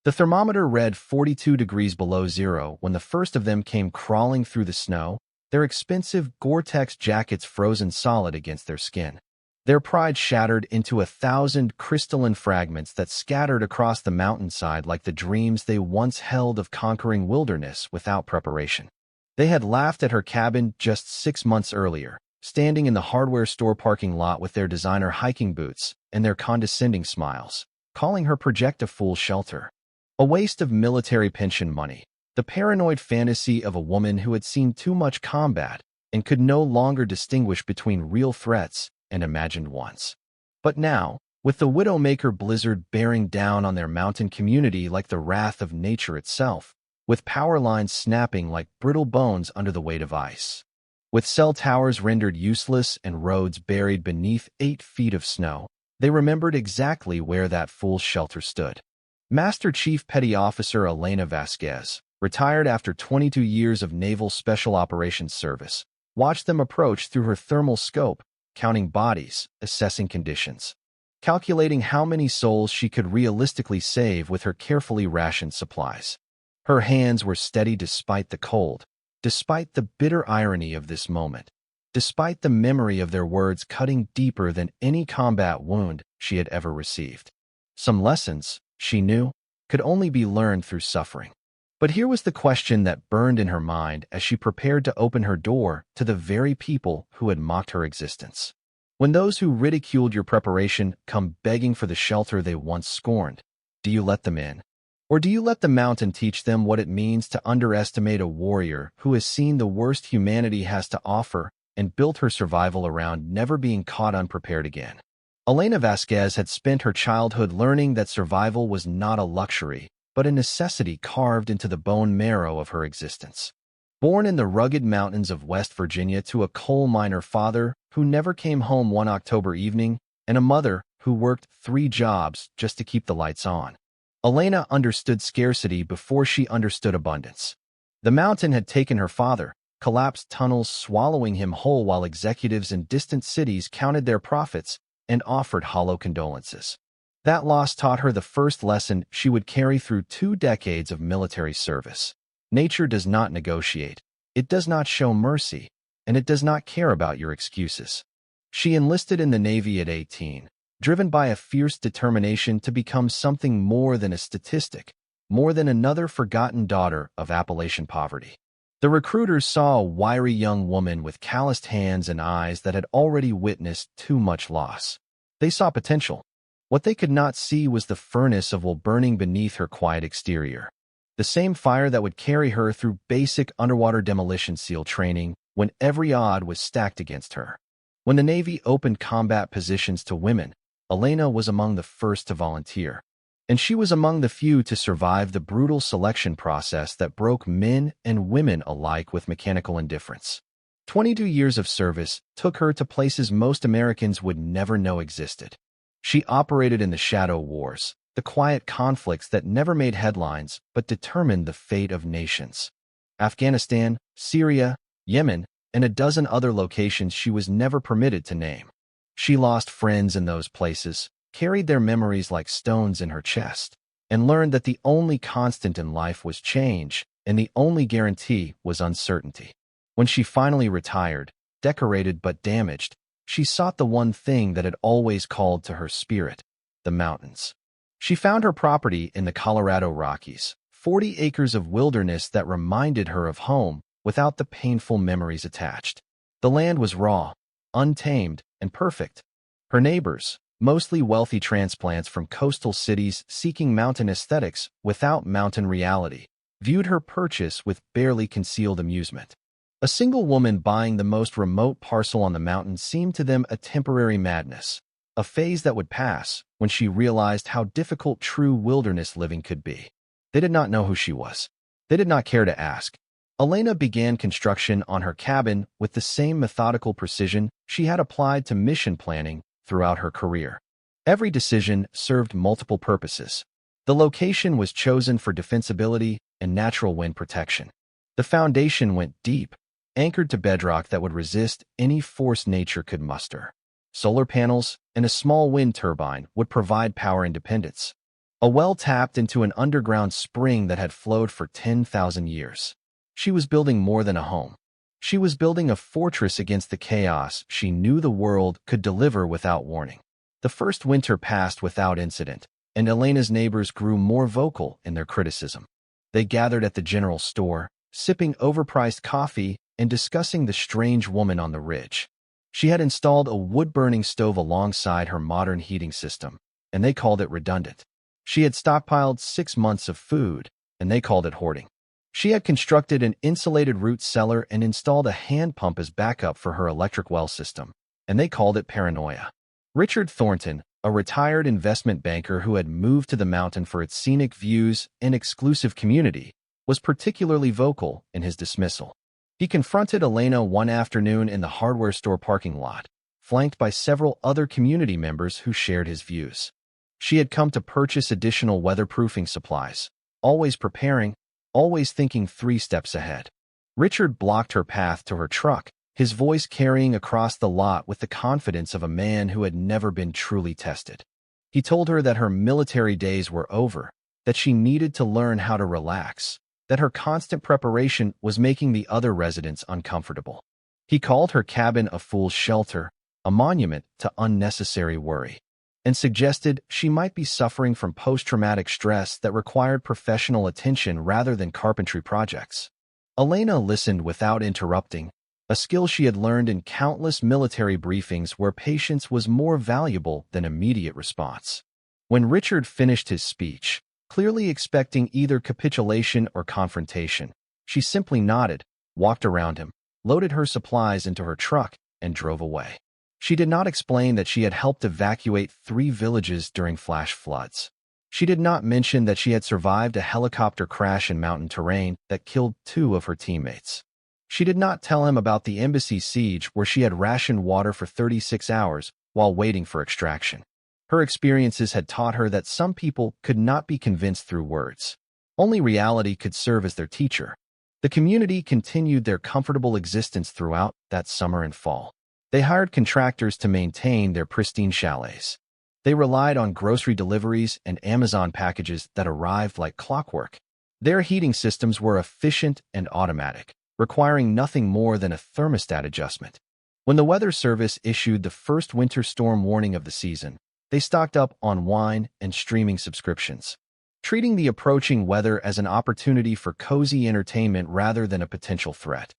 The thermometer read 42 degrees below zero when the first of them came crawling through the snow, their expensive Gore-Tex jackets frozen solid against their skin. Their pride shattered into 1,000 crystalline fragments that scattered across the mountainside like the dreams they once held of conquering wilderness without preparation. They had laughed at her cabin just 6 months earlier, standing in the hardware store parking lot with their designer hiking boots and their condescending smiles, calling her project-a-fool shelter. A waste of military pension money, the paranoid fantasy of a woman who had seen too much combat and could no longer distinguish between real threats and imagined ones. But now, with the Widowmaker blizzard bearing down on their mountain community like the wrath of nature itself, with power lines snapping like brittle bones under the weight of ice, with cell towers rendered useless and roads buried beneath 8 feet of snow, they remembered exactly where that fool's shelter stood. Master Chief Petty Officer Elena Vasquez, retired after 22 years of Naval Special Operations service, watched them approach through her thermal scope, counting bodies, assessing conditions, calculating how many souls she could realistically save with her carefully rationed supplies. Her hands were steady despite the cold, despite the bitter irony of this moment, despite the memory of their words cutting deeper than any combat wound she had ever received. Some lessons, she knew, could only be learned through suffering. But here was the question that burned in her mind as she prepared to open her door to the very people who had mocked her existence. When those who ridiculed your preparation come begging for the shelter they once scorned, do you let them in? Or do you let the mountain teach them what it means to underestimate a warrior who has seen the worst humanity has to offer and built her survival around never being caught unprepared again? Elena Vasquez had spent her childhood learning that survival was not a luxury, but a necessity carved into the bone marrow of her existence. Born in the rugged mountains of West Virginia to a coal miner father who never came home one October evening and a mother who worked 3 jobs just to keep the lights on, Elena understood scarcity before she understood abundance. The mountain had taken her father, collapsed tunnels swallowing him whole while executives in distant cities counted their profits and offered hollow condolences. That loss taught her the first lesson she would carry through 2 decades of military service. Nature does not negotiate, it does not show mercy, and it does not care about your excuses. She enlisted in the Navy at 18, driven by a fierce determination to become something more than a statistic, more than another forgotten daughter of Appalachian poverty. The recruiters saw a wiry young woman with calloused hands and eyes that had already witnessed too much loss. They saw potential. What they could not see was the furnace of wool burning beneath her quiet exterior. The same fire that would carry her through basic underwater demolition SEAL training when every odd was stacked against her. When the Navy opened combat positions to women, Elena was among the first to volunteer. And she was among the few to survive the brutal selection process that broke men and women alike with mechanical indifference. 22 years of service took her to places most Americans would never know existed. She operated in the shadow wars, the quiet conflicts that never made headlines but determined the fate of nations. Afghanistan, Syria, Yemen, and a dozen other locations she was never permitted to name. She lost friends in those places, carried their memories like stones in her chest, and learned that the only constant in life was change, and the only guarantee was uncertainty. When she finally retired, decorated but damaged, she sought the one thing that had always called to her spirit, the mountains. She found her property in the Colorado Rockies, 40 acres of wilderness that reminded her of home without the painful memories attached. The land was raw, untamed, and perfect. Her neighbors, mostly wealthy transplants from coastal cities seeking mountain aesthetics without mountain reality, viewed her purchase with barely concealed amusement. A single woman buying the most remote parcel on the mountain seemed to them a temporary madness, a phase that would pass when she realized how difficult true wilderness living could be. They did not know who she was. They did not care to ask. Elena began construction on her cabin with the same methodical precision she had applied to mission planning throughout her career. Every decision served multiple purposes. The location was chosen for defensibility and natural wind protection. The foundation went deep, anchored to bedrock that would resist any force nature could muster. Solar panels and a small wind turbine would provide power independence. A well tapped into an underground spring that had flowed for 10,000 years. She was building more than a home. She was building a fortress against the chaos she knew the world could deliver without warning. The first winter passed without incident, and Elena's neighbors grew more vocal in their criticism. They gathered at the general store, sipping overpriced coffee and discussing the strange woman on the ridge. She had installed a wood-burning stove alongside her modern heating system, and they called it redundant. She had stockpiled 6 months of food, and they called it hoarding. She had constructed an insulated root cellar and installed a hand pump as backup for her electric well system, and they called it paranoia. Richard Thornton, a retired investment banker who had moved to the mountain for its scenic views and exclusive community, was particularly vocal in his dismissal. He confronted Elena one afternoon in the hardware store parking lot, flanked by several other community members who shared his views. She had come to purchase additional weatherproofing supplies, always preparing, always thinking 3 steps ahead. Richard blocked her path to her truck, his voice carrying across the lot with the confidence of a man who had never been truly tested. He told her that her military days were over, that she needed to learn how to relax, that her constant preparation was making the other residents uncomfortable. He called her cabin a fool's shelter, a monument to unnecessary worry, and suggested she might be suffering from post-traumatic stress that required professional attention rather than carpentry projects. Elena listened without interrupting, a skill she had learned in countless military briefings where patience was more valuable than immediate response. When Richard finished his speech, clearly expecting either capitulation or confrontation, she simply nodded, walked around him, loaded her supplies into her truck, and drove away. She did not explain that she had helped evacuate 3 villages during flash floods. She did not mention that she had survived a helicopter crash in mountain terrain that killed 2 of her teammates. She did not tell him about the embassy siege where she had rationed water for 36 hours while waiting for extraction. Her experiences had taught her that some people could not be convinced through words. Only reality could serve as their teacher. The community continued their comfortable existence throughout that summer and fall. They hired contractors to maintain their pristine chalets. They relied on grocery deliveries and Amazon packages that arrived like clockwork. Their heating systems were efficient and automatic, requiring nothing more than a thermostat adjustment. When the Weather Service issued the first winter storm warning of the season, they stocked up on wine and streaming subscriptions, treating the approaching weather as an opportunity for cozy entertainment rather than a potential threat.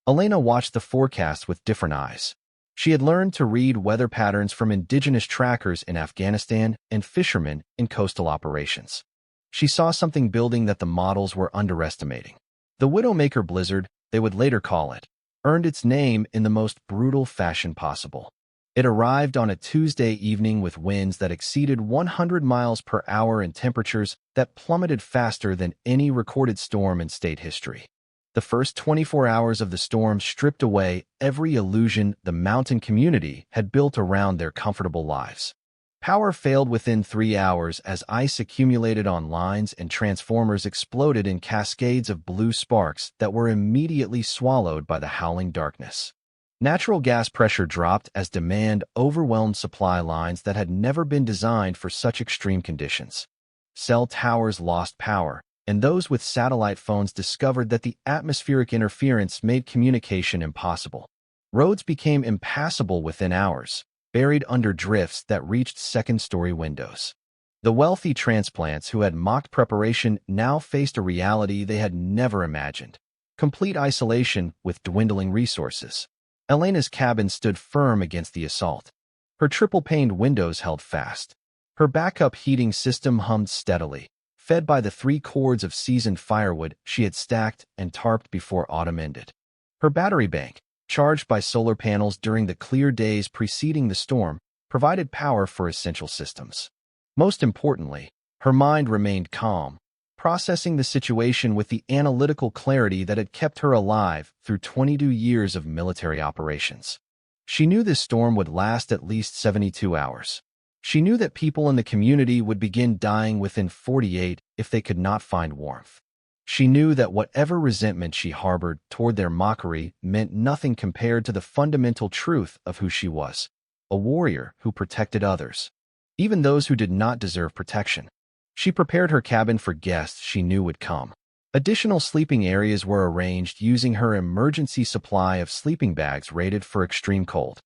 Elena watched the forecast with different eyes. She had learned to read weather patterns from indigenous trackers in Afghanistan and fishermen in coastal operations. She saw something building that the models were underestimating. The Widowmaker blizzard, they would later call it, earned its name in the most brutal fashion possible. It arrived on a Tuesday evening with winds that exceeded 100 miles per hour and temperatures that plummeted faster than any recorded storm in state history. The first 24 hours of the storm stripped away every illusion the mountain community had built around their comfortable lives. Power failed within 3 hours as ice accumulated on lines and transformers exploded in cascades of blue sparks that were immediately swallowed by the howling darkness. Natural gas pressure dropped as demand overwhelmed supply lines that had never been designed for such extreme conditions. Cell towers lost power, and those with satellite phones discovered that the atmospheric interference made communication impossible. Roads became impassable within hours, buried under drifts that reached second-story windows. The wealthy transplants who had mocked preparation now faced a reality they had never imagined: complete isolation with dwindling resources. Elena's cabin stood firm against the assault. Her triple-paned windows held fast. Her backup heating system hummed steadily, fed by the 3 cords of seasoned firewood she had stacked and tarped before autumn ended. Her battery bank, charged by solar panels during the clear days preceding the storm, provided power for essential systems. Most importantly, her mind remained calm, processing the situation with the analytical clarity that had kept her alive through 22 years of military operations. She knew this storm would last at least 72 hours. She knew that people in the community would begin dying within 48 if they could not find warmth. She knew that whatever resentment she harbored toward their mockery meant nothing compared to the fundamental truth of who she was: a warrior who protected others, even those who did not deserve protection. She prepared her cabin for guests she knew would come. Additional sleeping areas were arranged using her emergency supply of sleeping bags rated for extreme cold.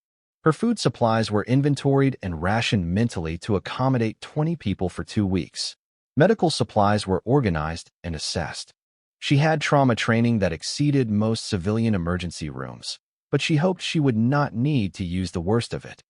Her food supplies were inventoried and rationed mentally to accommodate 20 people for 2 weeks. Medical supplies were organized and assessed. She had trauma training that exceeded most civilian emergency rooms, but she hoped she would not need to use the worst of it.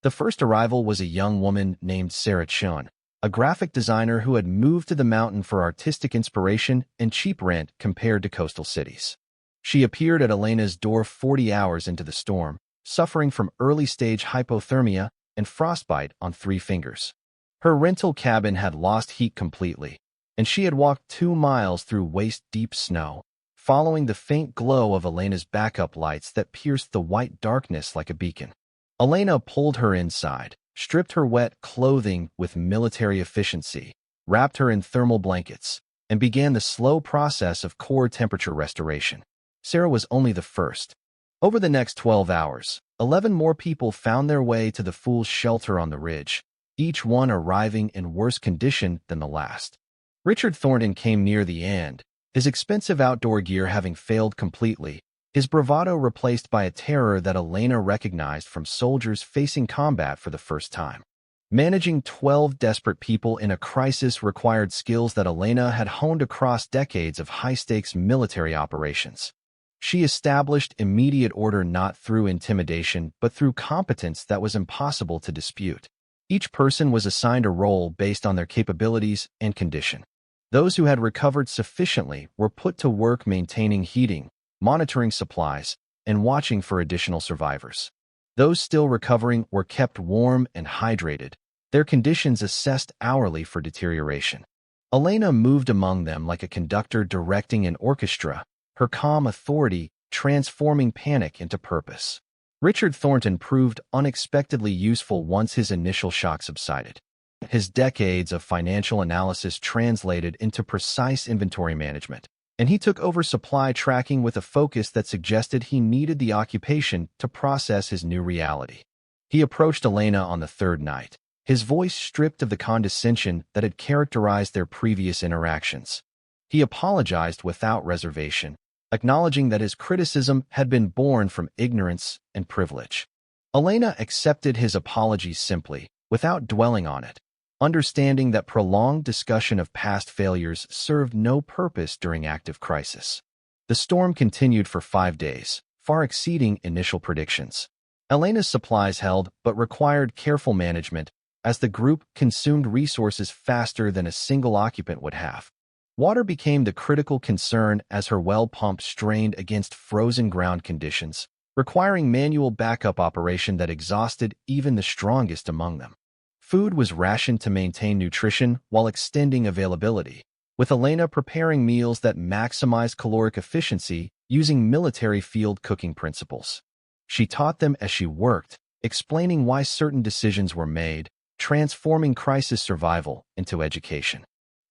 The first arrival was a young woman named Sarah Chun, a graphic designer who had moved to the mountain for artistic inspiration and cheap rent compared to coastal cities. She appeared at Elena's door 40 hours into the storm, suffering from early-stage hypothermia and frostbite on 3 fingers. Her rental cabin had lost heat completely, and she had walked 2 miles through waist-deep snow, following the faint glow of Elena's backup lights that pierced the white darkness like a beacon. Elena pulled her inside, stripped her wet clothing with military efficiency, wrapped her in thermal blankets, and began the slow process of core temperature restoration. Sarah was only the first. Over the next 12 hours, 11 more people found their way to the Fool's Shelter on the ridge, each one arriving in worse condition than the last. Richard Thornton came near the end, his expensive outdoor gear having failed completely, his bravado replaced by a terror that Elena recognized from soldiers facing combat for the first time. Managing 12 desperate people in a crisis required skills that Elena had honed across decades of high-stakes military operations. She established immediate order not through intimidation but through competence that was impossible to dispute. Each person was assigned a role based on their capabilities and condition. Those who had recovered sufficiently were put to work maintaining heating, monitoring supplies, and watching for additional survivors. Those still recovering were kept warm and hydrated, their conditions assessed hourly for deterioration. Elena moved among them like a conductor directing an orchestra, her calm authority transforming panic into purpose. Richard Thornton proved unexpectedly useful once his initial shock subsided. His decades of financial analysis translated into precise inventory management, and he took over supply tracking with a focus that suggested he needed the occupation to process his new reality. He approached Elena on the 3rd night, his voice stripped of the condescension that had characterized their previous interactions. He apologized without reservation, acknowledging that his criticism had been born from ignorance and privilege. Elena accepted his apology simply, without dwelling on it, understanding that prolonged discussion of past failures served no purpose during active crisis. The storm continued for 5 days, far exceeding initial predictions. Elena's supplies held but required careful management as the group consumed resources faster than a single occupant would have. Water became the critical concern as her well pump strained against frozen ground conditions, requiring manual backup operation that exhausted even the strongest among them. Food was rationed to maintain nutrition while extending availability, with Elena preparing meals that maximized caloric efficiency using military field cooking principles. She taught them as she worked, explaining why certain decisions were made, transforming crisis survival into education.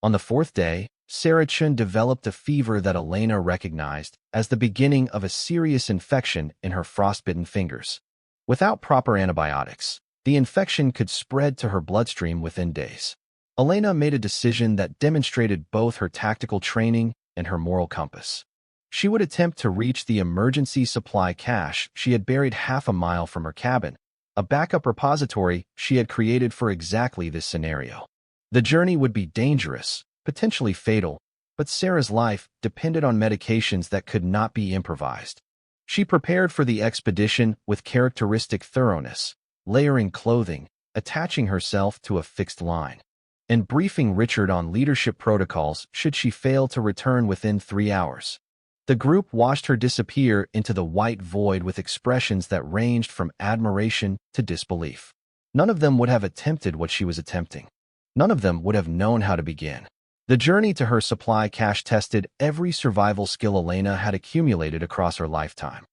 On the 4th day, Sarah Chun developed a fever that Elena recognized as the beginning of a serious infection in her frostbitten fingers. Without proper antibiotics, the infection could spread to her bloodstream within days. Elena made a decision that demonstrated both her tactical training and her moral compass. She would attempt to reach the emergency supply cache she had buried half a mile from her cabin, a backup repository she had created for exactly this scenario. The journey would be dangerous, potentially fatal, but Sarah's life depended on medications that could not be improvised. She prepared for the expedition with characteristic thoroughness, layering clothing, attaching herself to a fixed line, and briefing Richard on leadership protocols should she fail to return within 3 hours. The group watched her disappear into the white void with expressions that ranged from admiration to disbelief. None of them would have attempted what she was attempting. None of them would have known how to begin. The journey to her supply cache tested every survival skill Elena had accumulated across her lifetime.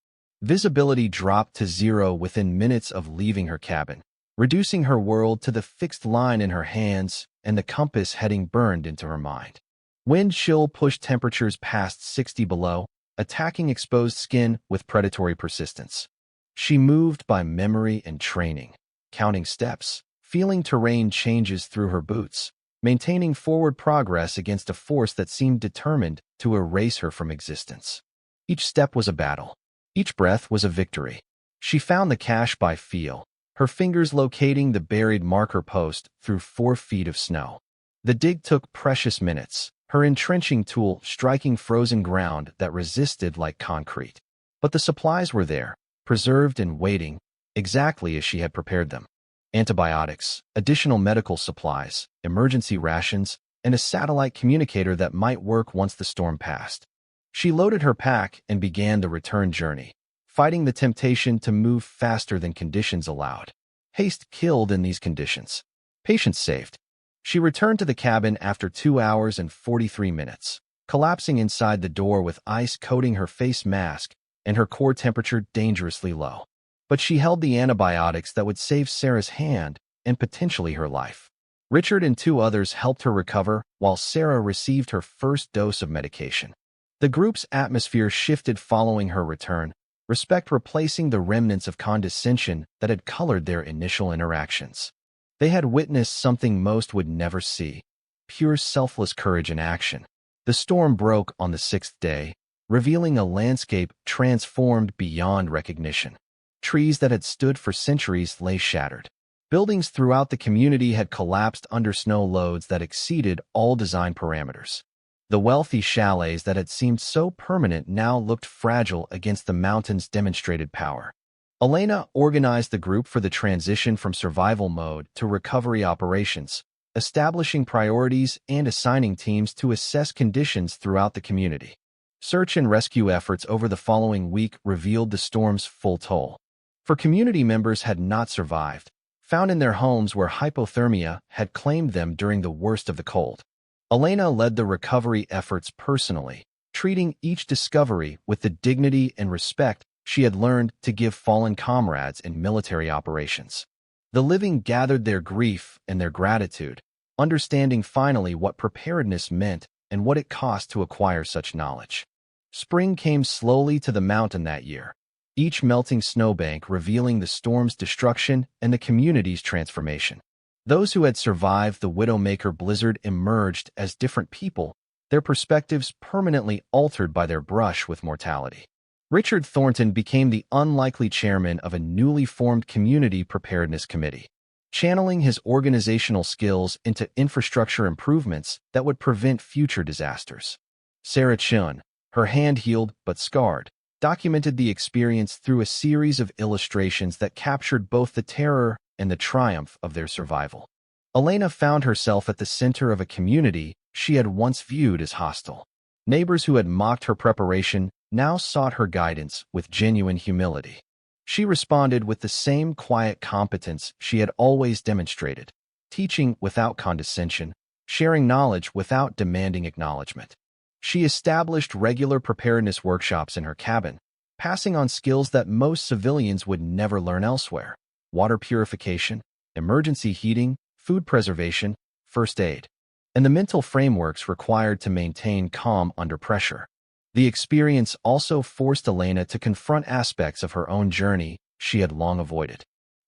Visibility dropped to 0 within minutes of leaving her cabin, reducing her world to the fixed line in her hands and the compass heading burned into her mind. Wind chill pushed temperatures past 60 below, attacking exposed skin with predatory persistence. She moved by memory and training, counting steps, feeling terrain changes through her boots, maintaining forward progress against a force that seemed determined to erase her from existence. Each step was a battle. Each breath was a victory. She found the cache by feel, her fingers locating the buried marker post through 4 feet of snow. The dig took precious minutes, her entrenching tool striking frozen ground that resisted like concrete. But the supplies were there, preserved and waiting, exactly as she had prepared them. Antibiotics, additional medical supplies, emergency rations, and a satellite communicator that might work once the storm passed. She loaded her pack and began the return journey, fighting the temptation to move faster than conditions allowed. Haste killed in these conditions. Patience saved. She returned to the cabin after 2 hours and 43 minutes, collapsing inside the door with ice coating her face mask and her core temperature dangerously low. But she held the antibiotics that would save Sarah's hand and potentially her life. Richard and 2 others helped her recover while Sarah received her first dose of medication. The group's atmosphere shifted following her return, respect replacing the remnants of condescension that had colored their initial interactions. They had witnessed something most would never see: pure selfless courage in action. The storm broke on the 6th day, revealing a landscape transformed beyond recognition. Trees that had stood for centuries lay shattered. Buildings throughout the community had collapsed under snow loads that exceeded all design parameters. The wealthy chalets that had seemed so permanent now looked fragile against the mountain's demonstrated power. Elena organized the group for the transition from survival mode to recovery operations, establishing priorities and assigning teams to assess conditions throughout the community. Search and rescue efforts over the following week revealed the storm's full toll. For community members had not survived, found in their homes where hypothermia had claimed them during the worst of the cold. Elena led the recovery efforts personally, treating each discovery with the dignity and respect she had learned to give fallen comrades in military operations. The living gathered their grief and their gratitude, understanding finally what preparedness meant and what it cost to acquire such knowledge. Spring came slowly to the mountain that year, each melting snowbank revealing the storm's destruction and the community's transformation. Those who had survived the Widowmaker blizzard emerged as different people, their perspectives permanently altered by their brush with mortality. Richard Thornton became the unlikely chairman of a newly formed community preparedness committee, channeling his organizational skills into infrastructure improvements that would prevent future disasters. Sarah Chun, her hand healed but scarred, documented the experience through a series of illustrations that captured both the terror and the triumph of their survival. Elena found herself at the center of a community she had once viewed as hostile. Neighbors who had mocked her preparation now sought her guidance with genuine humility. She responded with the same quiet competence she had always demonstrated, teaching without condescension, sharing knowledge without demanding acknowledgement. She established regular preparedness workshops in her cabin, passing on skills that most civilians would never learn elsewhere: water purification, emergency heating, food preservation, first aid, and the mental frameworks required to maintain calm under pressure. The experience also forced Elena to confront aspects of her own journey she had long avoided.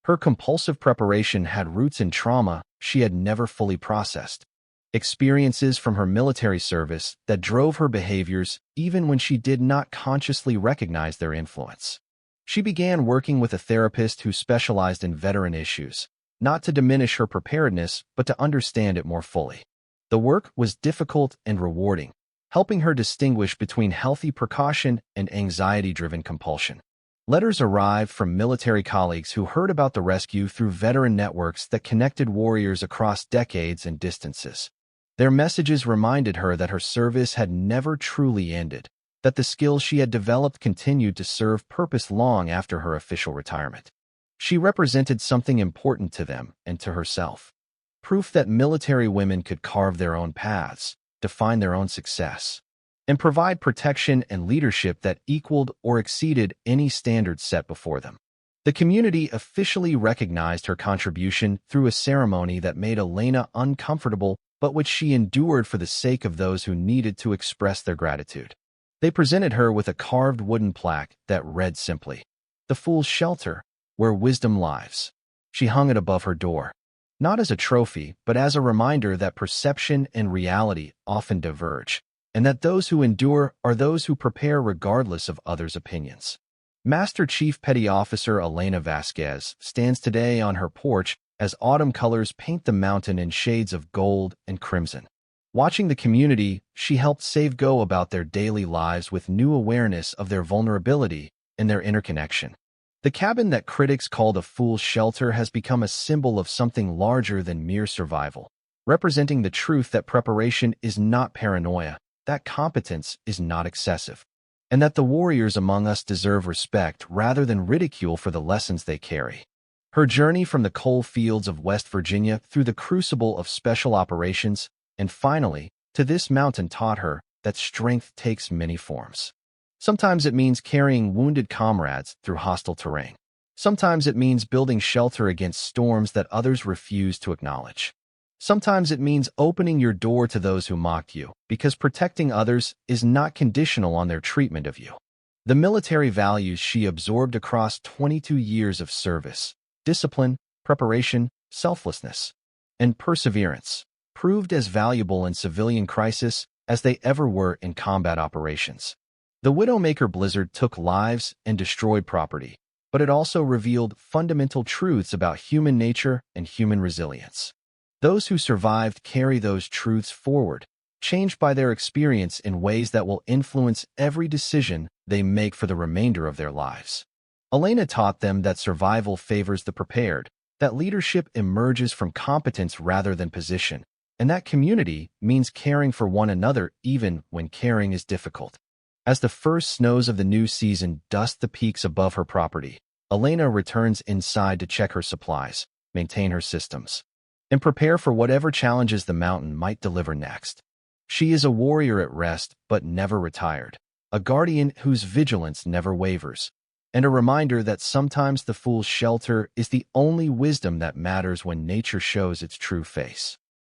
Her compulsive preparation had roots in trauma she had never fully processed, experiences from her military service that drove her behaviors even when she did not consciously recognize their influence. She began working with a therapist who specialized in veteran issues, not to diminish her preparedness but to understand it more fully. The work was difficult and rewarding, helping her distinguish between healthy precaution and anxiety-driven compulsion. Letters arrived from military colleagues who heard about the rescue through veteran networks that connected warriors across decades and distances. Their messages reminded her that her service had never truly ended, that the skills she had developed continued to serve purpose long after her official retirement. She represented something important to them and to herself: proof that military women could carve their own paths, define their own success, and provide protection and leadership that equaled or exceeded any standards set before them. The community officially recognized her contribution through a ceremony that made Elena uncomfortable but which she endured for the sake of those who needed to express their gratitude. They presented her with a carved wooden plaque that read simply, "The Fool's Shelter, where wisdom lives." She hung it above her door. not as a trophy, but as a reminder that perception and reality often diverge, and that those who endure are those who prepare regardless of others' opinions. Master Chief Petty Officer Elena Vasquez stands today on her porch as autumn colors paint the mountain in shades of gold and crimson. Watching the community, she helped save go about their daily lives with new awareness of their vulnerability and their interconnection. The cabin that critics called a fool's shelter has become a symbol of something larger than mere survival, representing the truth that preparation is not paranoia, that competence is not excessive, and that the warriors among us deserve respect rather than ridicule for the lessons they carry. Her journey from the coal fields of West Virginia through the crucible of special operations and finally to this mountain taught her that strength takes many forms. Sometimes it means carrying wounded comrades through hostile terrain. Sometimes it means building shelter against storms that others refuse to acknowledge. Sometimes it means opening your door to those who mocked you, because protecting others is not conditional on their treatment of you. The military values she absorbed across 22 years of service, discipline, preparation, selflessness, and perseverance, proved as valuable in civilian crisis as they ever were in combat operations. The Widowmaker blizzard took lives and destroyed property, but it also revealed fundamental truths about human nature and human resilience. Those who survived carry those truths forward, changed by their experience in ways that will influence every decision they make for the remainder of their lives. Elena taught them that survival favors the prepared, that leadership emerges from competence rather than position, and that community means caring for one another even when caring is difficult. As the first snows of the new season dust the peaks above her property, Elena returns inside to check her supplies, maintain her systems, and prepare for whatever challenges the mountain might deliver next. She is a warrior at rest but never retired, a guardian whose vigilance never wavers, and a reminder that sometimes the fool's shelter is the only wisdom that matters when nature shows its true face.